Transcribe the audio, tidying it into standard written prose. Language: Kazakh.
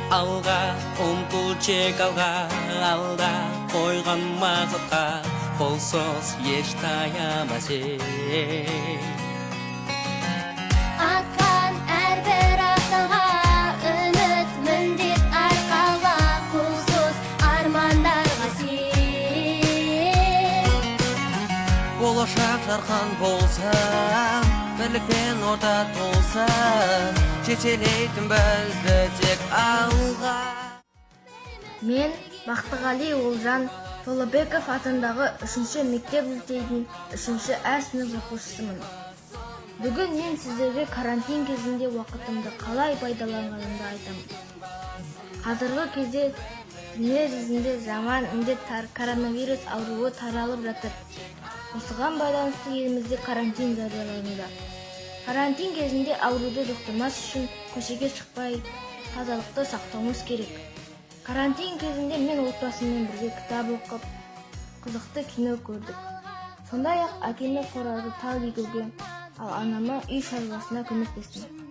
Алға ұмтылчек алға, алда қойған мақсатқа, қолсыз еш таямасы. Атқан әрбір ақталға, үміт міндет арқалға, қолсыз армандарға сен. Болашақ жарқын болса, бірлікпен орта толса, жетелейтін бізді тек алға. Мен Бақтығали Олжан Толыбеков атындағы 3-ші мектеп-лицейдің 3-ші А сынып оқушысымын. Бүгін мен сіздерге карантин кезінде уақытымды қалай пайдаланғанымды айтамын. Қазіргі кезде дүние жүзінде жаман індет коронавирус ауруы таралып жатыр. Осыған байланысты елімізде карантин жариялануда. Карантин кезінде ауруды жұқтырмас үшін көшеге шықпай, тазалықты сақтауымыз керек. Карантин кезінде мен отбасыммен бірге кітап оқып, қызықты кино көрдік. Сондай-ақ әкеме қорады тал егуге, ал анама үй шаруасына көмектестім.